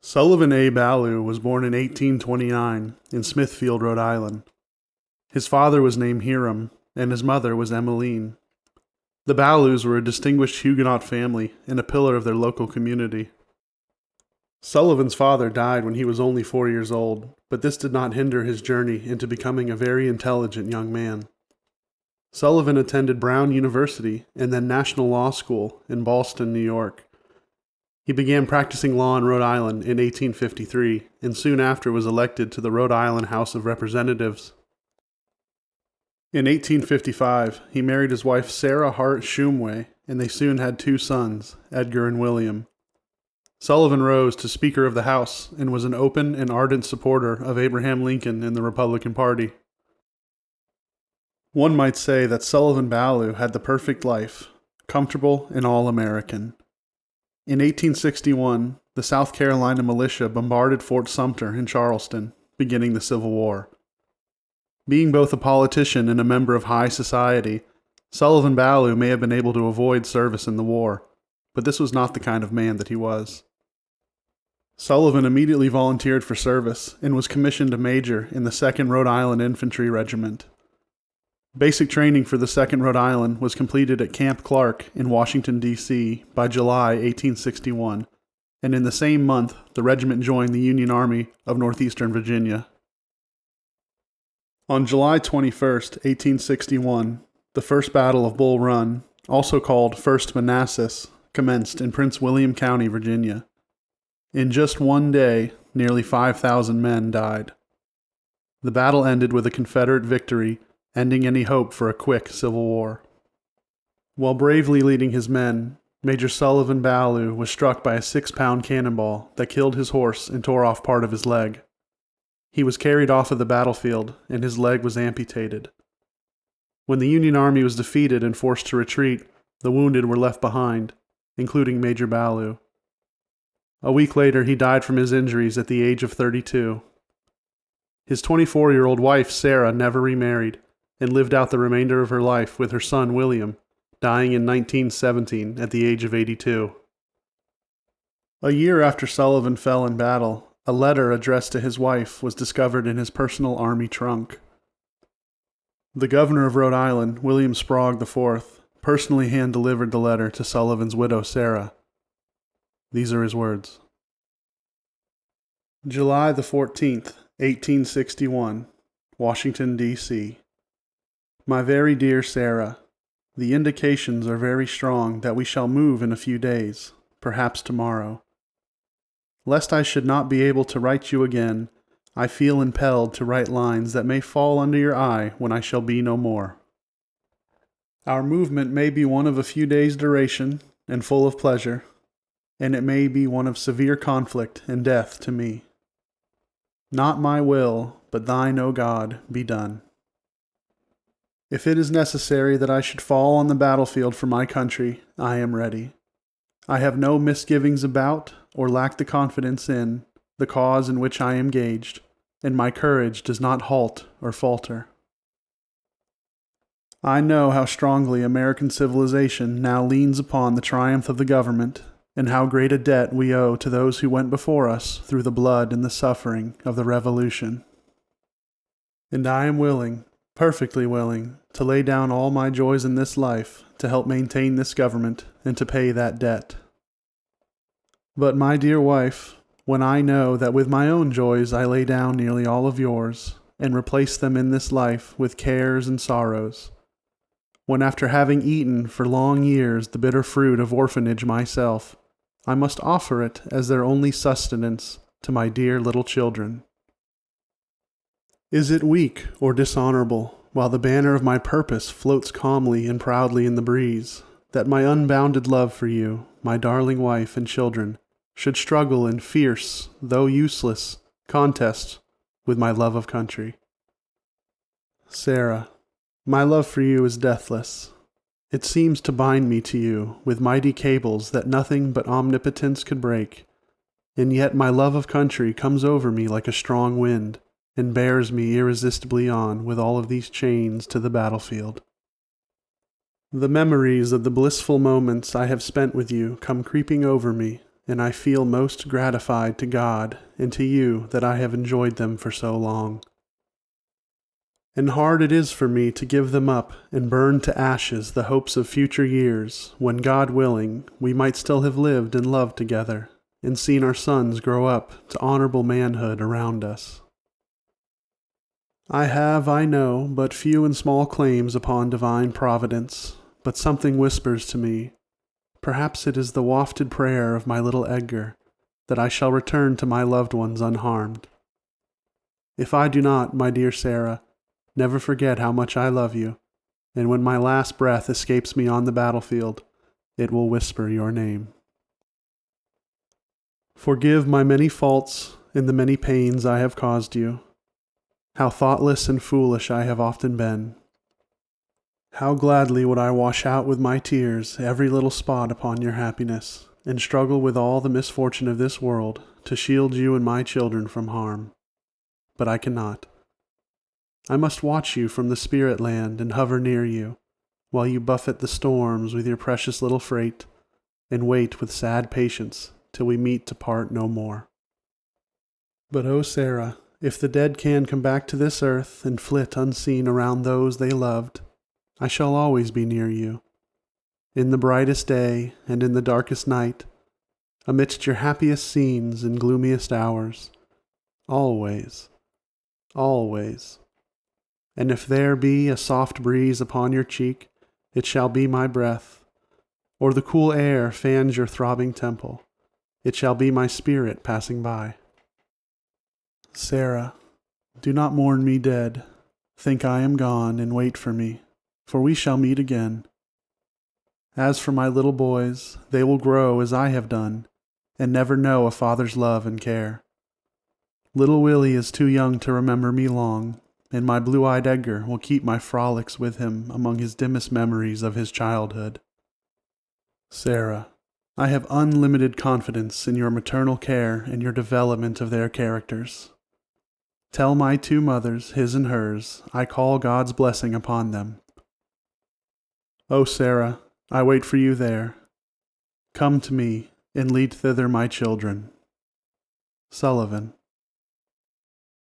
Sullivan A. Ballou was born in 1829 in Smithfield, Rhode Island. His father was named Hiram, and his mother was Emmeline. The Ballous were a distinguished Huguenot family and a pillar of their local community. Sullivan's father died when he was only 4 years old, but this did not hinder his journey into becoming a very intelligent young man. Sullivan attended Brown University and then National Law School in Ballston, New York. He began practicing law in Rhode Island in 1853 and soon after was elected to the Rhode Island House of Representatives. In 1855, he married his wife Sarah Hart Shumway, and they soon had 2 sons, Edgar and William. Sullivan rose to Speaker of the House and was an open and ardent supporter of Abraham Lincoln and the Republican Party. One might say that Sullivan Ballou had the perfect life, comfortable and all-American. In 1861, the South Carolina militia bombarded Fort Sumter in Charleston, beginning the Civil War. Being both a politician and a member of high society, Sullivan Ballou may have been able to avoid service in the war, but this was not the kind of man that he was. Sullivan immediately volunteered for service and was commissioned a major in the 2nd Rhode Island Infantry Regiment. Basic training for the 2nd Rhode Island was completed at Camp Clark in Washington, D.C. by July 1861, and in the same month the regiment joined the Union Army of Northeastern Virginia. On July 21, 1861, the First Battle of Bull Run, also called First Manassas, commenced in Prince William County, Virginia. In just one day, nearly 5,000 men died. The battle ended with a Confederate victory, ending any hope for a quick civil war. While bravely leading his men, Major Sullivan Ballou was struck by a 6-pound cannonball that killed his horse and tore off part of his leg. He was carried off of the battlefield, and his leg was amputated. When the Union Army was defeated and forced to retreat, the wounded were left behind, including Major Ballou. A week later, he died from his injuries at the age of 32. His 24-year-old wife, Sarah, never remarried, and lived out the remainder of her life with her son William, dying in 1917 at the age of 82. A year after Sullivan fell in battle, a letter addressed to his wife was discovered in his personal army trunk. The governor of Rhode Island, William Sprague IV, personally hand-delivered the letter to Sullivan's widow Sarah. These are his words. July the 14th, 1861, Washington, D.C. My very dear Sarah, the indications are very strong that we shall move in a few days, perhaps tomorrow. Lest I should not be able to write you again, I feel impelled to write lines that may fall under your eye when I shall be no more. Our movement may be one of a few days' duration and full of pleasure, and it may be one of severe conflict and death to me. Not my will, but thine, O God, be done. If it is necessary that I should fall on the battlefield for my country, I am ready. I have no misgivings about, or lack the confidence in, the cause in which I am engaged, and my courage does not halt or falter. I know how strongly American civilization now leans upon the triumph of the government, and how great a debt we owe to those who went before us through the blood and the suffering of the Revolution. And I am willing, perfectly willing, to lay down all my joys in this life to help maintain this government and to pay that debt. But my dear wife, when I know that with my own joys I lay down nearly all of yours, and replace them in this life with cares and sorrows, when after having eaten for long years the bitter fruit of orphanage myself, I must offer it as their only sustenance to my dear little children. Is it weak or dishonorable, while the banner of my purpose floats calmly and proudly in the breeze, that my unbounded love for you, my darling wife and children, should struggle in fierce, though useless, contest with my love of country? Sarah, my love for you is deathless. It seems to bind me to you with mighty cables that nothing but omnipotence could break, and yet my love of country comes over me like a strong wind, and bears me irresistibly on with all of these chains to the battlefield. The memories of the blissful moments I have spent with you come creeping over me, and I feel most gratified to God and to you that I have enjoyed them for so long. And hard it is for me to give them up and burn to ashes the hopes of future years, when, God willing, we might still have lived and loved together, and seen our sons grow up to honorable manhood around us. I have, I know, but few and small claims upon divine providence, but something whispers to me, perhaps it is the wafted prayer of my little Edgar, that I shall return to my loved ones unharmed. If I do not, my dear Sarah, never forget how much I love you, and when my last breath escapes me on the battlefield, it will whisper your name. Forgive my many faults and the many pains I have caused you. How thoughtless and foolish I have often been. How gladly would I wash out with my tears every little spot upon your happiness, and struggle with all the misfortune of this world to shield you and my children from harm. But I cannot. I must watch you from the spirit land and hover near you, while you buffet the storms with your precious little freight, and wait with sad patience till we meet to part no more. But, O Sarah, if the dead can come back to this earth and flit unseen around those they loved, I shall always be near you, in the brightest day and in the darkest night, amidst your happiest scenes and gloomiest hours, always, always. And if there be a soft breeze upon your cheek, it shall be my breath, or the cool air fans your throbbing temple, it shall be my spirit passing by. Sarah, do not mourn me dead. Think I am gone, and wait for me, for we shall meet again. As for my little boys, they will grow as I have done, and never know a father's love and care. Little Willie is too young to remember me long, and my blue-eyed Edgar will keep my frolics with him among his dimmest memories of his childhood. Sarah, I have unlimited confidence in your maternal care and your development of their characters. Tell my two mothers, his and hers, I call God's blessing upon them. O Sarah, I wait for you there. Come to me, and lead thither my children. Sullivan.